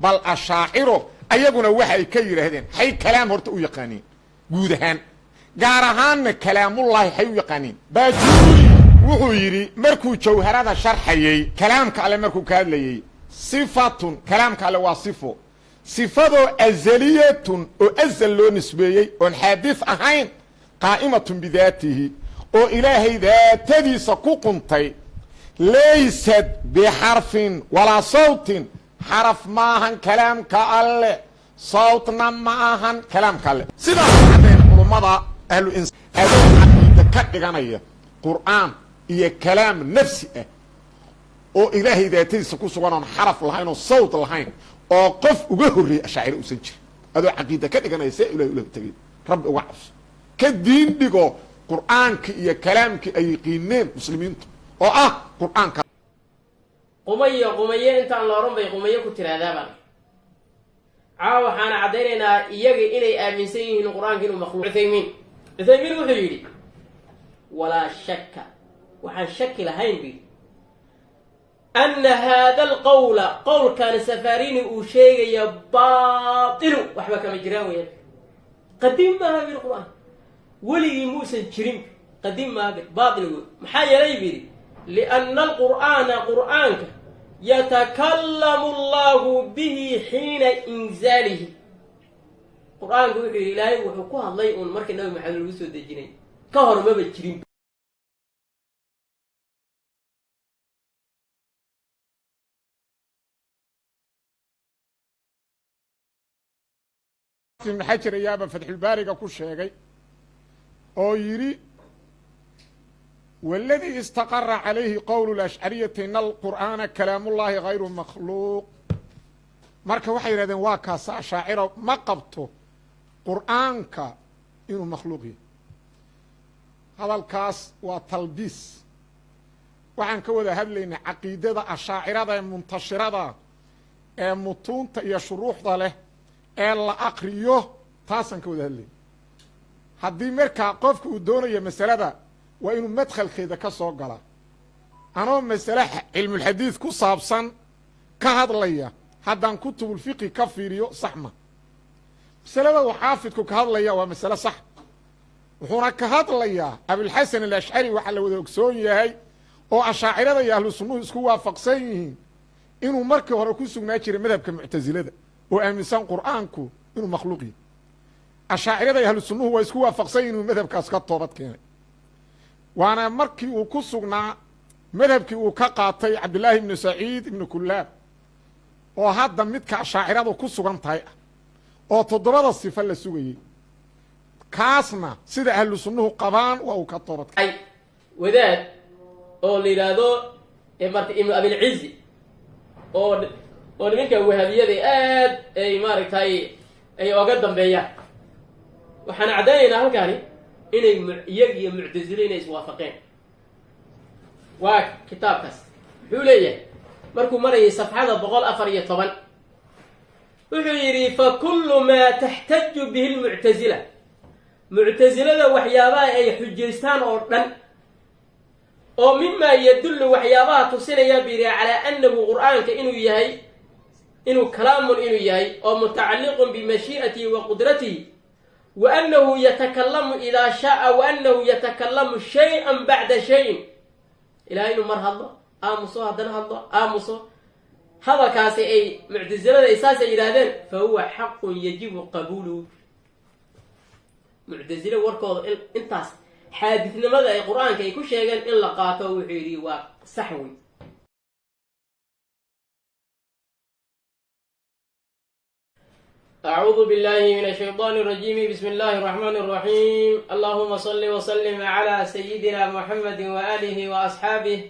bal ashaaciro ayaguna waxay ka yidhaahdeen hay kalaam horta u yaqaaniin guud ahaan gaar ahaanna kalaamullaahi hay u yaqaaniin baajuuri wuxuu yidhi markuu jawharada sharxayey kalaamka alle markuu ka hadlayey sifatun kalaamka alle waa sifo sifadoo azaliyatun oo azal loo nisbeeyey oon xaadis ahayn qaa'imatun bidaatihi oo ilaahay daatadiisa ku quntay laysad bixarfin walaa sawtin xaraf maahan kalaamka alle sawtna ma ahan kalaamka alle sidaas caddayn culummada ahlu adoo caqiida ka dhiganaya qur'aan iyo kalaam nafsi ah oo ilaahay daatadiisa ku sugan oon xaraf lahayn oo sawt lahayn oo qof uga horreeyey ashaaciro uusan jirin adoo caqiida ka dhiganaya see ilahay ula tegay rabbi uga cabso ka diin dhigo qur'aankii iyo kalaamkii ay yaqiineen muslimiintu oo ah qur'aanka qumaye intaan la oran bay qumaye ku tiraadaabaan caawa waxaana caddaynaynaa iyaga inay aaminsan yihiin qur-aanka inuu makhluuq cuthaymiin wuxuu yidhi walaa shakka waxaan shaki lahayn bi ana haada alqawla qowlkan safarini uu sheegaya baatilu waxba kama jiraan weyaan qadiim maaha bil qur'aan weligii muusan jirin qadiim maaha baatil maxaa yeelay biri lianna alqur'aana qur'aanka yatakallamu allahu bihi xiina inzaalihi qur'aanku wuxuu yidhi ilaahay wuxuu ku hadlay uun markii nabi maxamed lagu soo dejinay ka hor maba jirin xajar ayaaba fatxulbaariga ku sheegay oo yidhi waladii istaqara calayhi qowlu lashcariyati ina alqur'aana kalaamullaahi hayru makhluuq marka waxay yidhahdeen waa kaasa ashaaciro ma qabto qur'aanka inuu makhluuq yahay hadalkaas waa talbiis waxaan ka wada hadlaynay caqiidada ashaacirada ee muntashirada ee mutuunta iyo shuruuxda leh ee la akriyo taasaan ka wada hadlayna haddii markaa qofka uu doonayo masalada waa inuu madkhalkeeda ka soo galaa anoo masale cilmulxadiid ku saabsan ka hadlaya haddaan kutubulfiqi ka fiiriyo saxma masalada uu xaafidku ka hadlaya waa masale sax wuxuuna ka hadlayaa abulxasan alashcari waxaa la wada ogsoon yahay oo ashaacirada iyo ahlu sunnuhu isku waafaqsan yihiin inuu markii hore ku sugnaa jiray madhabka muctasilada oo aaminsan qur'aanku inuu makhluuq yahay ashaacirada iyo ahlu sunnuhu waa isku waafaqsan yihin inuu madhabkaas ka toobad keenay waana markii uu ku sugnaa madhabkii uu ka qaatay cabdillaahi ibnu saciid ibnu kullaab oo hadda midka ashaaciradu ku sugan tahay ah oo 7 sifo la sugayey kaasna sida ahlu sunnuhu qabaan waa uu ka toobad keenay wadaad oo la yidhaahdo marka ibnu abilcizi oo nimanka wahabiyada aad ay maaragtay ay oga dambeeyaan waxaan caddaynaynaa halkaani inay iyag iyo muctasile inay iswaafaqeen waa kitaabkaas wuxuu leeyahay markuu marayay safxada 114 wuxuu yidhi fakullu maa taxtaju bihi lmuctasila muctasilada waxyaabaha ay xujaystaan oo dhan oo mimaa yadullu waxyaabaha tusinaya biri calaa annahu qur'aanka inuu kalaamun inuu yahay oo mutacalliqun bimashii'atihi wa qudratihi wa annahu yatakallamu idaa shaaa wa annahu yatakallamu shay-an bacda shayin ilahay inuu mar hadlo aamuso haddana hadlo aamuso hadalkaasi ay muctasilada ay saasay yidhaahdeen fa huwa xaqun yajibu qabuuluhu muctasile warkooda intaas xaadidnimada ay qur-aanka ay ku sheegeen in la qaato wuxuu yidhi waa sax wey أعوذ بالله من الشيطان الرجيم بسم الله الرحمن الرحيم اللهم صل وسلم على سيدنا محمد وآله وأصحابه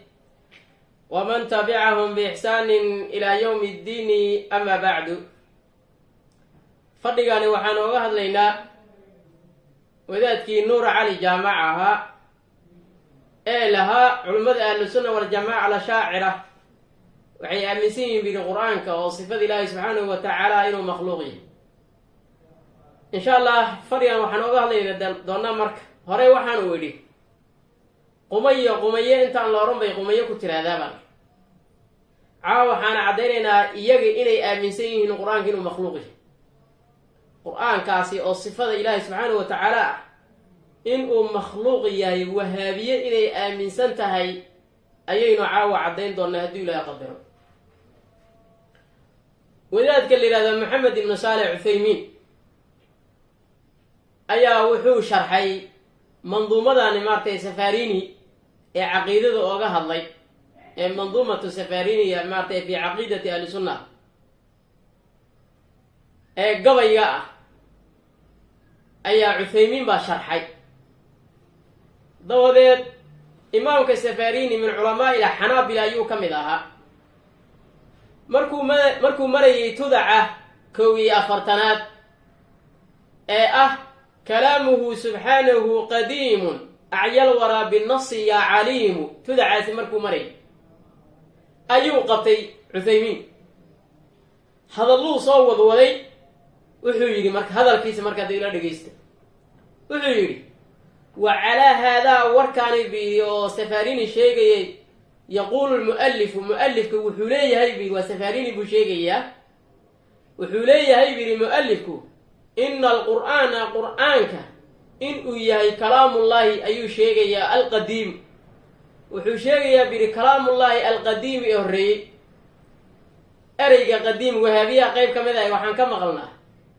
ومن تبعهم بإحسان إلى يوم الدين أما بعد فضيقاني وحان وغهد لنا وذاتكي نور علي جامعها لها علماء أهل السنة والجماعة على شاعرة وحي أمسين بالقرآن كوصفة الله سبحانه وتعالى إنه مخلوقين إن شاء الله فريان وحان وغهد دونا مرك هوري وحان ويلي قمية انت عن لورن بي قمية كتير هذا caawa waxaan caddaynaynaa iyaga inay aaminsan yihiin qur-aanka inuu makhluuq yahay qur-aankaasi oo sifada ilaahay subxaanahu wa tacaala ah inuu makhluuq yahay wahaabiye inay aaminsan tahay ayaynu caawa caddayn doonnaa hadduu ilaahay qadaro wadaadka la yihahda maxamed ibnu saalix cuthaymiin ayaa wuxuu sharxay manduumadani maaragtay safarini ee caqiidada ooga hadlay ee manduumatu safariniya maaragtay fi caqiidati ahli sunna ee gabayga ah ayaa cuthaymiin baa sharxay dabadeed imaamka safarini min culamaa'i xanaabila ayuu ka mid ahaa markuu marayay tudaca 41 ee ah kalaamuhu subxaanahu qadiimun acyal waraa binasi yaa caliimu tudacaasi markuu marayay ayuu qabtay cuthaymiin hadalluu soo wadwaday wuxuu yidhi marka hadalkiisa markaad ila dhegaysta wuxuu yidhi wa calaa haadaa warkaani bi oo safarini sheegayay yaquulu lmu'alifu mu'alifka wuxuu leeyahay buyidhi waa safarini buu sheegayaa wuxuu leeyahay buyidhi mu'alifku ina alqur'aana qur'aanka inuu yahay kalaamullaahi ayuu sheegayaa alqadiim wuxuu sheegayaa buyidhi kalaamullaahi alqadiim ee horreeyey ereyga qadiim wahaabiyaha qayb ka mid ah waxaan ka maqalnaa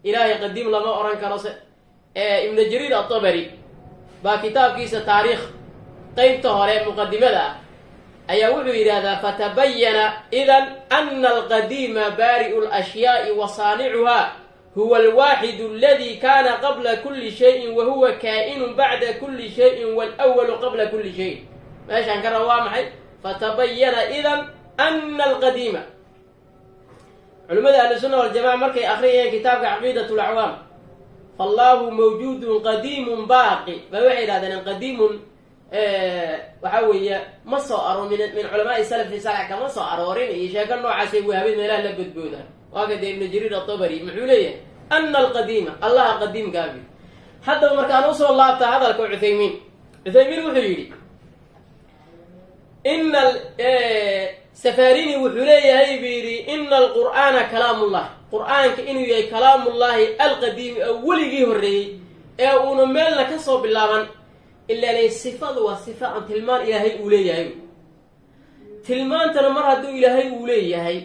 ilaahay qadiim lama oran karo ibnu jariir atabari baa kitaabkiisa taariikh qeybta hore muqadimada ah ayaa wuxuu yidhaahdaa fatabayana idan ana alqadiima baari'u lashyaai wa saanicuha huwa alwaaxidu aladi kaana qabla kuli shayin wa huwa kaa'inu bacda kuli shayin waalwalu qabla kuli shayin meeshaan ka raba waa maxay fatabayana idan ana alqadiima culimmada ahlusunna waljamaca markay akhriyayeen kitaabka caqiidat lacwaam fallaahu mawjuudun qadiimun baaqi ba waxay yidhahdeen qadiimun waxaa weeye ma soo aro min culamaai salafi salx kama soo aroorin iyo sheeko noocaasay wahabid meelaha la bodboodaan waa ka dee ibnu jariir atabari muxuu leeyahay ana alqadiima allaha qadiimkaabi haddaba markaan usoo laabta hadalka cuthaymiin wuxuu yidhi ina safarini wuxuu leeyahay buu yidhi ina alqur'aana kalaamullah qur'aanka inuu yahay kalaamullaahi alqadiimi oo weligii horreeyey ee uuna meelna ka soo bilaaban ilaanay sifadu waa sifa aan tilmaan ilaahay uu leeyahay tilmaantana mar hadduu ilaahay uu leeyahay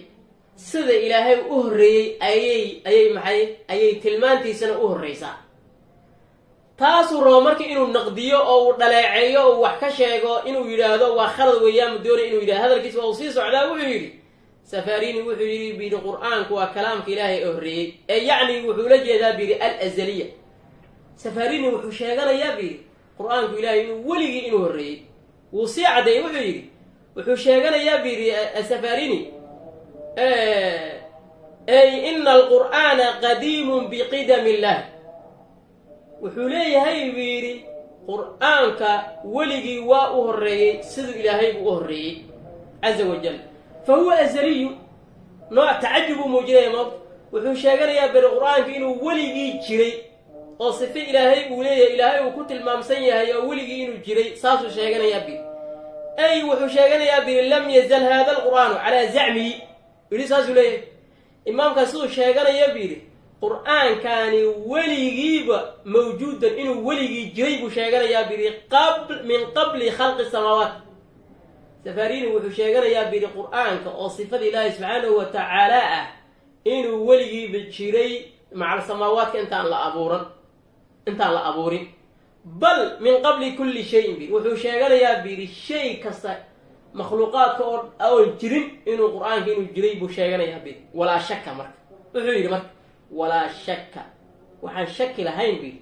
sida ilaahay u horreeyey ayay tilmaantiisana u horreysaa taasuu rabo marka inuu naqdiyo oo uu dhaleeceeyo oo wax ka sheego inuu yidhaahdo waa khalad weeyaan doonay inuu yidhahdo hadalkiisa waa uu sii socdaa wuxuu yidhi safarini wuxuu yidhi biyidhi qur-aanku waa kalaamka ilaahay ee horreeyey ee yacni wuxuu la jeedaa biyidhi alazaliya safarini wuxuu sheeganayaa biyidhi qur-aanku ilaahay inuu weligii inuu horreeyey wuu sii caddeeyey wuxuu yidhi wuxuu sheeganayaa biyidhi safarini ay ina alqur'aana qadiimun biqidami illah wuxuu leeyahay buu yidhi qur-aanka weligii waa u horreeyey siduu ilaahay buu u horreeyey caza wajal fa huwa azaliyu nooc tacajub uu muujinaya moogta wuxuu sheeganayaa beri qur-aanka inuu weligii jiray oo sife ilaahay uu leeyahay ilaahay uu ku tilmaamsan yahay oo weligii inuu jiray saasuu sheeganayaa biri ay wuxuu sheeganayaa biri lam yazal hada alqur'aanu calaa zacmihi yidhi saasuu leeyahay imaamkaas siduu sheeganaya biri qur-aankaani weligiiba mawjuudan inuu weligii jiray buu sheeganayaa biri min qabli khalqi samaawaat safarini wuxuu sheeganayaa biri qur-aanka oo sifada ilaahi subxaanahu wa tacaala ah inuu weligiiba jiray macal samaawaadka intaan la abuurin bal min qabli kulli shayin biri wuxuu sheeganayaa biri shay kasta makhluuqaadka oon jirin inuu qur-aanka inuu jiray buu sheeganayaa biri walaa shaka marka wuxuu yidhi marka walaa shaka waxaan shaki lahayn biri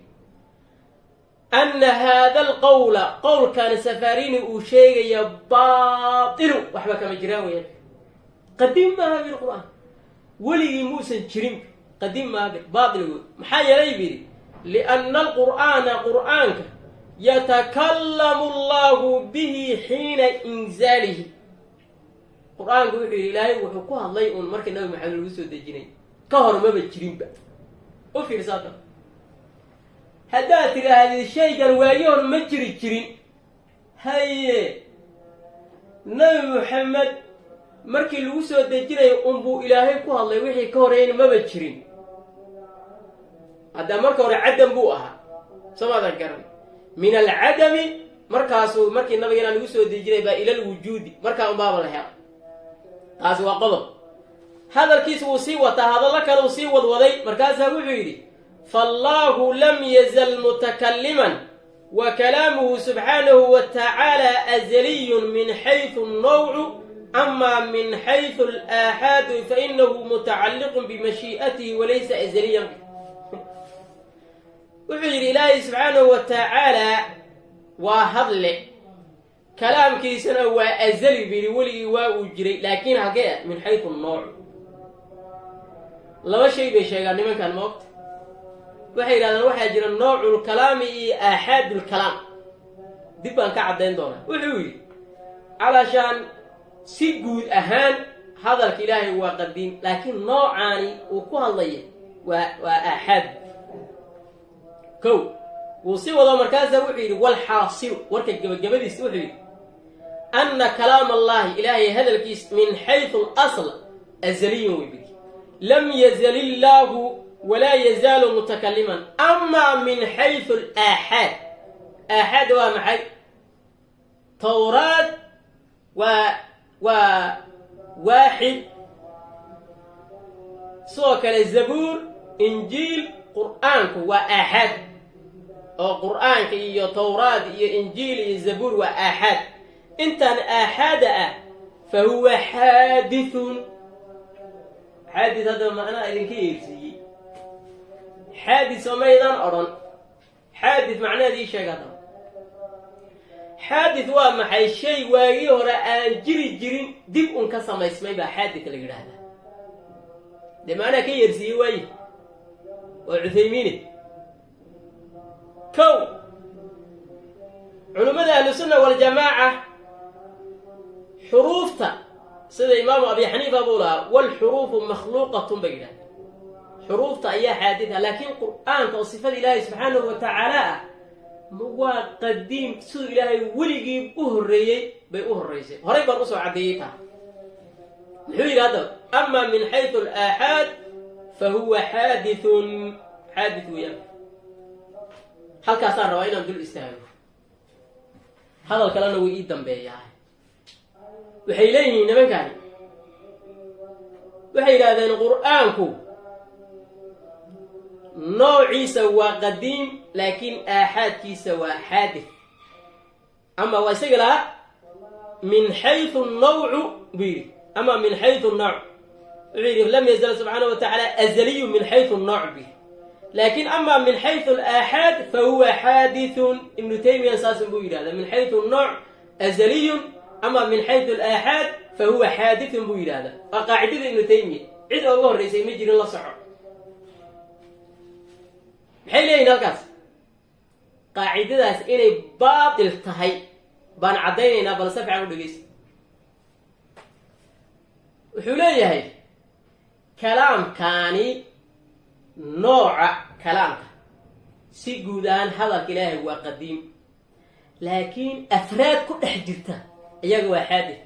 ana haada alqawla qowlkan safarini uu sheegaya baatilu waxba kama jiraan weyaan qadiim maaha biri qur-aan weligii muusan jirin qadiim maaha biri baatil wey maxaa yeelay biri lianna alqur'aana qur'aanka yatakallamu allahu bihi xiina inzaalihi qur-aanku wuxuu yidhi ilaahay wuxuu ku hadlay uun markii nabi maxamed lagu soo dejinay ka hor maba jirinba u fiirsaata haddaad tidhaahdid shaygan waayo hor ma jirin haye nabi maxamed markii lagu soo dejinayo unbuu ilaahay ku hadlay wixii ka horeeyna maba jirin hadda marka hore cadam buu ahaa samaadan garan min alcadami markaasuu markii nabigana lagu soo dejinay baa ila alwujuudi markaa unbaaba la hela taasi waa qodob hadalkiisa wuu sii wataa hadallo kale uu sii wadwaday markaasaa wuxuu yidhi fallaahu lam yazal mutakalliman wa kalaamuhu subxaanahu wa tacaala azaliyun min xaysu annawcu ama min xaysu alaaxaadu fainahu mutacalliqun bimashii'atihi walaysa azaliyan wuxuu yidhi ilaahay subxaanahu wa tacaalaa waa hadle kalaamkiisana waa azali buu yidhi weligii waa uu jiray laakiin hagee min xaysu annawc laba shay bay sheegaan nimankan moogta waxay yidhahdaan waxaa jira nooculkalaami iyo aaxaadulkalaam dib baan ka caddayn doonaa wuxuu yidhi calashaan si guud ahaan hadalka ilaahay waa qadiim laakiin noocaani uu ku hadlaya waa aaxaad kow wuu sii wado markaasaa wuxuu yidhi walxaasilu warka gebagabadiisa wuxuu yidhi anna kalaam allahi ilaahay hadalkiis min xaysu alasl azaliyun wey bidi lam yazal illaahu walaa yazaalu mutakalliman amaa min xaysu alaaxaad aaxaad waa maxay towraad waa waaxid sidoo kale zabuur injiil qur'aanku waa aaxaad oo qur'aanka iyo towraad iyo injiil iyo zabuur waa aaxaad intaan aaxaada ah fa huwa xaadithun xaadis hadda macnaha idinka yeersiiyey xaadis oo maydaan odhan xaadis macnaheed ii sheeg hadda xaadis waa maxay shay waagii hore aan jiri jirin dib un ka samaysmay baa xaadis la yidhaahdaa dee macnaha ka yeersiiyey waaye oo cuthaymiine kow culummada ahlusunna waljamaaca xuruufta sida imaamu abi xaniifa buu lahaa walxuruufu makhluuqatun bay yidhahdeen xuruufta ayaa xaadida laakiin qur'aanka oo sifada ilaahay subxaanahu wa tacaala ah waa qadiim siduu ilaahay weligii u horreeyey bay u horraysay horay baan usoo caddeeyey taa muxuu yidhi haddaba amaa min xaysu alaaxaad fa huwa xaadithun xaadith weeyaan halkaasaan rabaa inaan dul istaago hadal kalena way ii dambeeyaa waxay leeyihiin nimankani waxay yidhaahdeen qur'aanku noociisa waa qadiim laakiin aaxaadkiisa waa xaadith ama waa isaga lahaa min xaysu nawcu buu yidhi ama min xaysu nawc wuxuu yidhi lam yazal subxaanahu wa tacaala azaliyu min xaysu nawc buu yidhi laakiin ama min xaysu alaaxaad fa huwa xaadithun ibnu taymiya saasun buu yidhahda min xaysu nawc azaliyun ama min xaysu alaaxaad fa huwa xaadithun buu yidhahda waa qaacidada ibnu taymiya cid ooga horraysay ma jirin la soco maxay leeyihin halkaas qaacidadaas inay baatil tahay baan caddaynaynaa bal si fiican u dhegeysa wuxuu leeyahay kalaamkaani nooca kalaamka si guud ahaan hadalka ilaahay waa qadiim laakiin afraad ku dhex jirta iyaga waa xaadith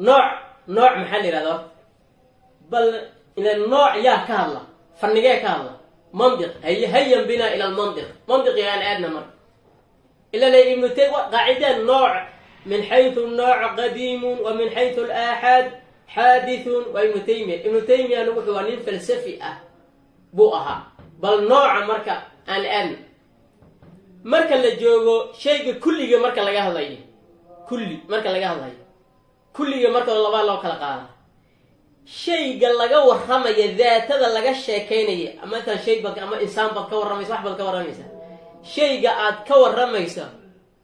nooc maxaa la yidhahda horta bal ila nooc yaa ka hadla fanigee ka hadla mandiq hayan binaa ila almandiq mandiqiga aan aadna marka ila la ibnu qaacideen nooc min xaysu nooc qadiimun wa min xaysu alaaxaad xaadithun waa ibnu taymiyana wuxuu waa nin falsafi ah buu ahaa bal nooca marka aan aadna marka la joogo shayga kulliga marka laga hadlayo kulliga marka labaa loo kala qaada shayga laga warramaya daatada laga sheekaynaya amataan shay bad ama insaan baad ka warramaysa wax baad ka warramaysa shayga aad ka warramaysa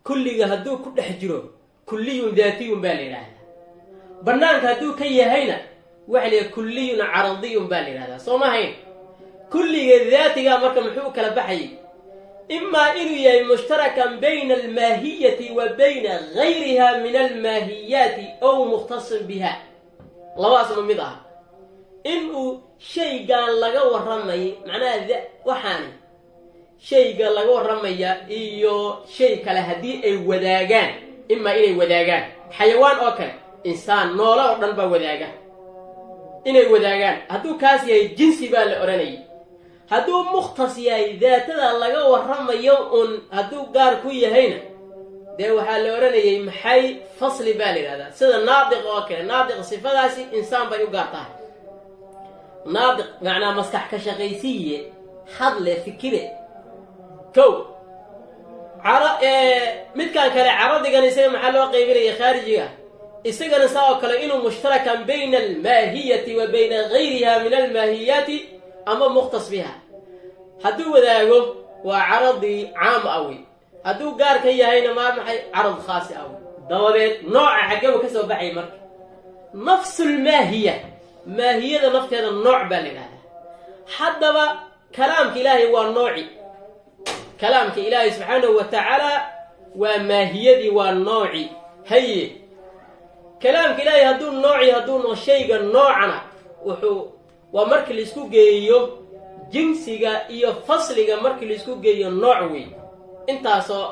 kulliga hadduu ku dhex jiro kulliyun daatiyun baa la yidhaahdaa bannaanka hadduu ka yahayna waxa la yidhaha kulliyun caradiyun baa la yidhahdaa soo ma hayn kulliga daatigaa marka muxuu kala baxayay imaa inuu yahay mushtarakan bayna almaahiyati wa bayna gayriha min almaahiyaati ow mukhtasin biha labaasma mid aha inuu shaygan laga warramayay macnaha waxaani shayga laga warramaya iyo shay kale haddii ay wadaagaan imaa inay wadaagaan xayawaan oo kale insaan noola oo dhan baa wadaaga inay wadaagaan hadduu kaas yahay jinsi baa la odhanayay hadduu mukhtas yahay daatada laga warramayo un hadduu gaar ku yahayna dee waxaa la odhanayay maxay fasli baa la yidhahdaa sida naadiq oo kale naadiq sifadaasi insaan bay u gaar tahay naadiq macnaa maskax ka shaqaysiiye hadle fikire kow midkaan kale caradigan isaga maxaa loo qaybinaya khaarijiga isagana saa oo kale inuu mushtarakan bayna almaahiyati wa bayna gayriha min almaahiyaati ama mukhtas biha hadduu wadaago waa caradi caam awi hadduu gaar ka yahayna maa maxay carad khaasi awi dabadeed nooca xaggaba ka soo baxay marka nafsulmaahiya maahiyada nafteeda nooc baa la yidhahdaa haddaba kalaamka ilaahay waa nooci kalaamka ilaahay subxaanahu wa tacaala waa maahiyadii waa nooci haye kalaamka ilaahay hadduu nooci hadduu shayga noocana waa markii laisku geeyo jinsiga iyo fasliga markii laisku geeyo nooc wey intaasoo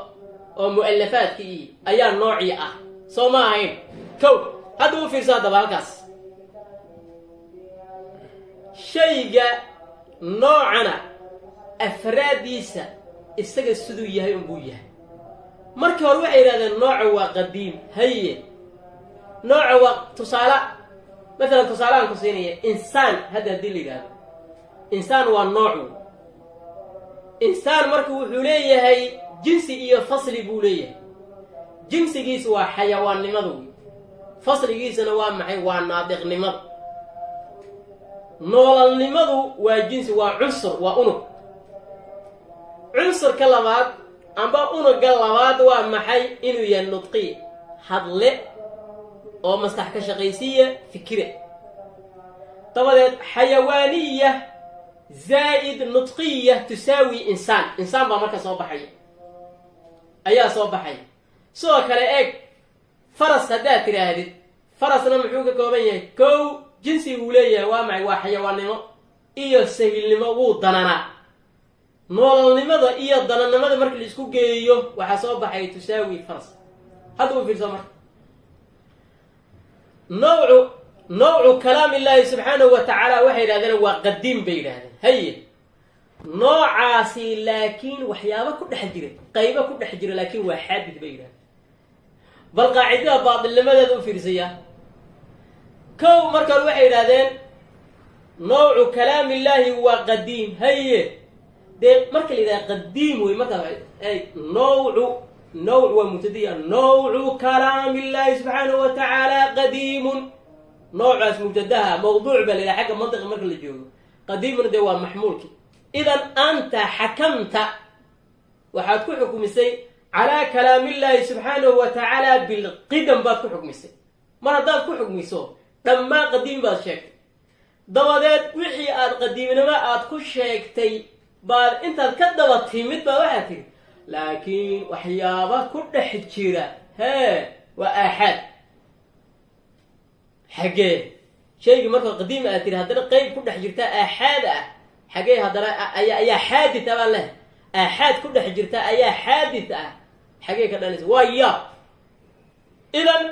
oo mu'alafaadkii ayaa noocii ah soo ma ahayn kow hadda u fiirso haddaba halkaas shayga noocana afraadiisa isaga siduu yahay unbuu yahay markii hore waxay yidhahdeen nooca waa qadiim haye nooca waa tusaale maalan tusaaleaan ku siinaya insaan hadda haddii la yidhahdo insaan waa noocu insaan marka wuxuu leeyahay jinsi iyo fasli buu leeyahay jinsigiisu waa xayawaannimadu wey fasligiisana waa maxay waa naadiqnimada noolalnimadu waa jinsi waa cunsur waa unug cunsurka labaad amba unuga labaad waa maxay inuu yahay nudqiya hadle oo maskax ka shaqaysiiya fikire dabadeed xayawaaniya zaa'id nudqiya tusaawi insaan insaan baa marka soo baxaya ayaa soo baxaya sidoo kale eeg faras haddaad tidhaahdid farasna muxuu ka kooban yahay kow jinsi uu leeyahay waa maxay waa xayawaannimo iyo sahilnimo wuu dananaa noolalnimada iyo danannimada marka la isku geeyo waxaa soo baxay tusaawi faras hadda u fiirso marka nawcu kalaam illaahi subxaanahu wa tacaala waxay yidhahdeen waa qadiim bay yidhahdeen haye noocaasi laakiin waxyaaba ku dhex jira qaybo ku dhex jira laakiin waa xaadid bay yidhahdeen bal qaacidada baatilnimadeeda u fiirsayaa kow marka hore waxay yidhahdeen nawcu kalaam illaahi waa qadiim haye dee marka la yidhahda qadiim wey markaa nawc waa mubtadiya nawcu kalaami illaahi subxaanahu wa tacaala qadiimun noocaas mubtadaha mawduuc baa la yidhaha xagga mantiqa marka la joogo qadiimuna dee waa maxmuulki idan anta xakamta waxaad ku xukmisay calaa kalaamillaahi subxaanahu wa tacaala bilqidam baad ku xukmisay mar haddaad ku xukmiso dhammaan qadiim baad sheegtay dabadeed wixii aad qadiimnimo aad ku sheegtay baad intaad ka daba timid baa waxaad tihi laakiin waxyaaba ku dhex jira waa aaxaad xaggee shaygii marka qadiim aad tiri haddana qeyb ku dhex jirta aaxaad ah xaggee haddana ayaa xaadid ah baan leh aaxaad ku dhex jirta ayaa xaadid ah xaggee ka dhanaysa waa yaab idan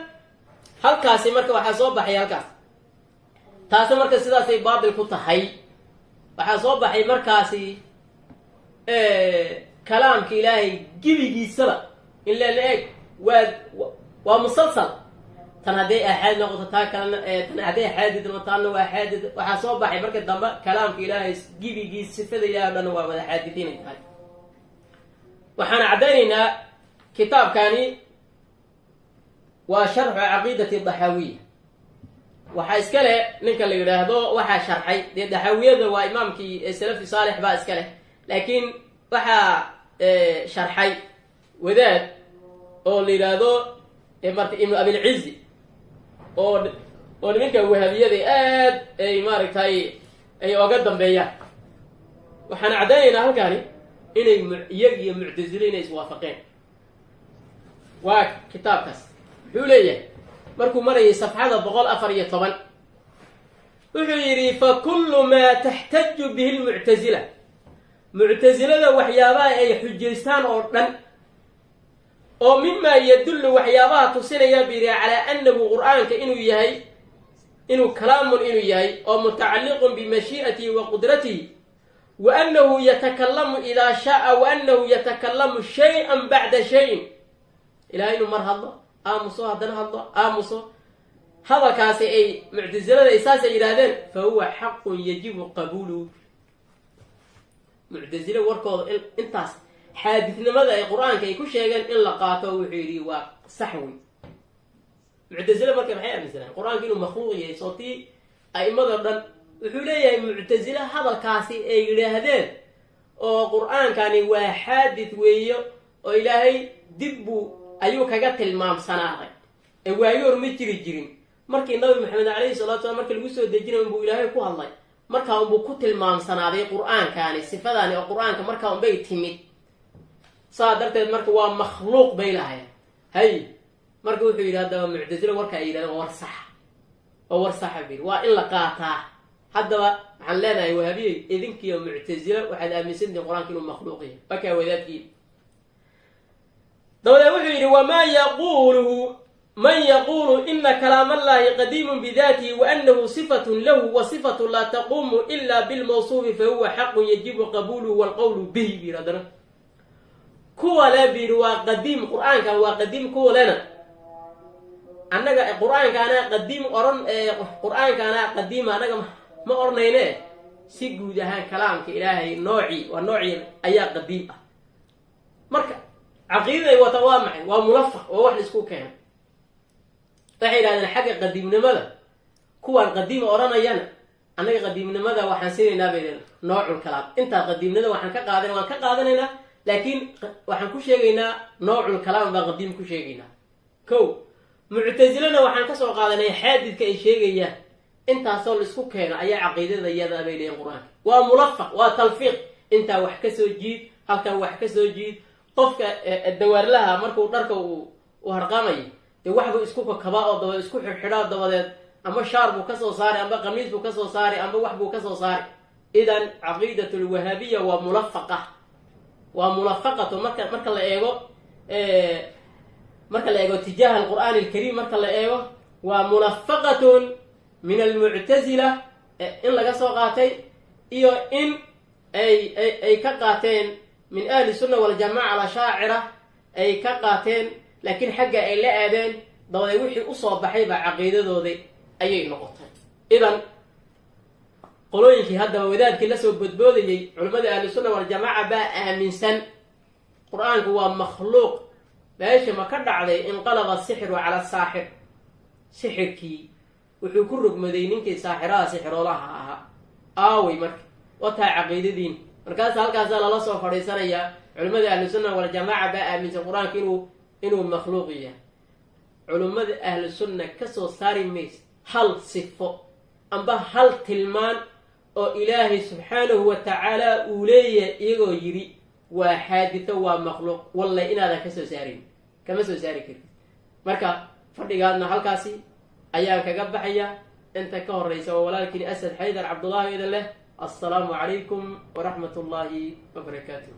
halkaasi marka waxaa soo baxay halkaas taasi marka sidaasay baatil ku tahay waxaa soo baxay markaasi kalaamka ilaahay gebigiisaba in la eg waa musalsal tan hadday aaxaad noqoto taa kalena tan hadday xaadid noqotaana waa xaadid waxaa soo baxay marka dambe kalaamka ilaahay gebigiis sifada ilahay o dhan waa wada xaadidiinay tahay waxaan caddaynaynaa kitaabkani waa sharxu caqiidati daxaawiya waxaa iska leh ninka la yidhaahdo waxaa sharxay dee daxaawiyada waa imaamkii salafi saalix baa iska leh laakiin waxaa sharxay wadaad oo la yidhaahdo marka ibnu abilcizi oo nimanka wahabiyada aad ay maaragtay ay oga dambeeyaan waxaan caddaynaynaa halkaani inay iyag iyo muctasile inay iswaafaqeen waa kitaabkaas muxuu leeyahay markuu marayay safxada 414 wuxuu yidhi fakullu maa taxtaju bihi lmuctasila muctasilada waxyaabaha ay xujaystaan oo dhan oo mimaa yadullu waxyaabaha tusinaya buu yidhi calaa annahu qur'aanka inuu kalaamun inuu yahay oo mutacalliqun bimashii'atihi wa qudratihi wa annahu yatakallamu idaa shaaa wa annahu yatakallamu shay-an bacda shayin ilahay inuu mar hadlo aamuso haddana hadlo aamuso hadalkaasi ay muctasilada ay saasay yidhaahdeen fa huwa xaqun yajibu qabuuluhu muctasile warkooda intaas xaadidnimada ay qur-aanka ay ku sheegeen in la qaato wuxuu yidhi waa sax wey muctasile marka maxay aaminsanaan qur-aanka inuu makhluuq yahay sootii a'imado dhan wuxuu leeyahay muctasile hadalkaasi ay yidhaahdeen oo qur-aankani waa xaadid weeyo oo ilaahay dibbu ayuu kaga tilmaamsanaaday ee waayoor ma jiri jirin markii nabi maxamed calayhi salatu salam markii lagu soo dejinay unbuu ilaahay ku hadlay markaa unbuu ku tilmaamsanaaday qur-aankaani sifadaani oo qur-aanka markaa unbay timid saa darteed marka waa makhluuq bay lahayn hay marka wuxuu yidhi haddaba muctasile warka ay yidhahdeen war sax oo war saxa bir waa in la qaataa haddaba waxaan leenahay wahabiyey idinkiiyo muctasile waxaad aaminsantihin qur-aanka inuu makhluuq yahay wakaa wadaadkii dabadeed wuxuu yidhi wamaa yaquuluhu man yaquulu ina kalaam allahi qadiimun bidaatihi waanahu sifatun lahu wa sifatu laa taquumu ila bilmawsuufi fahuwa xaqun yajibu qabuuluhu walqowlu bihi bir haddana kuwa le bir waa qadiim qur-aankan waa qadiim kuwa lena annaga qur-aankaana qadiim oran qur-aankaana qadiima annaga ma ornayne si guud ahaan kalaamka ilaahay noocii waa noocii ayaa qadiim ah marka caqiidaday wata waa maxay waa mulafaq oo wax laisku keena waxay yidhahdeen xagga qadiimnimada kuwaan qadiima odhanayana annaga qadiimnimada waxaan siinaynaa bay leena noocul kalaam intaa qadiimnimada waan ka qaadanaynaa laakiin waxaan ku sheegaynaa noocul kalaam baan qadiim ku sheegaynaa ko muctasilena waxaan kasoo qaadanay xaadidka ay sheegayaan intaasoo laisku keeno ayaa caqiidada iyada bay leeyiin qur-aanka waa mulafaq waa talfiiq intaa wax ka soo jiid halkan wax ka soo jiid qofka dawaarlaha markuu dharka uu harqamayo dee waxbuu isku kakabaa oo dabadeed isku xidhxidhaa dabadeed ama shaar buu kasoo saari amba qamiis buu kasoo saari amba wax buu kasoo saari idan caqiidat lwahaabiya waa mulafaqa waa mulafaqatu marka la eego tijaaha alqur'aani alkariim marka la eego waa mulafaqatun min almuctasila in laga soo qaatay iyo in ay ka qaateen min ahli sunna waljamaca alashaacira ay ka qaateen laakiin xagga ay la aadeen dabadeed wixii usoo baxay baa caqiidadoodii ayay noqotay idan qolooyinkii haddaba wadaadkii lasoo boodboodayey culimmada ahli sunna waljamaca baa aaminsan qur-aanku waa makhluuq meesha ma ka dhacday inqalaba sixru cala saaxir sixirkii wuxuu ku rogmaday ninkii saaxiraha sixiroolaha ahaa aawey marka wataa caqiidadiin markaas halkaasaa lala soo fadhiisanayaa culimmada ahlusunna waljamaaca baa aaminsan qur-aanka inuu makhluuq yahay culimmada ahlu sunna kasoo saari maysa hal sifo amba hal tilmaan oo ilaahay subxaanahu wa tacaala uu leeyahay iyagoo yidhi waa xaaditho waa makhluuq wallahi inaadan kasoo saarin kama soo saari kartid marka fadhigaadna halkaasi ayaan kaga baxaya inta ka horeysa oo walaalkiin asad xaydar cabdullaahi idin leh assalaamu calaykum waraxmat ullaahi wabarakaatuh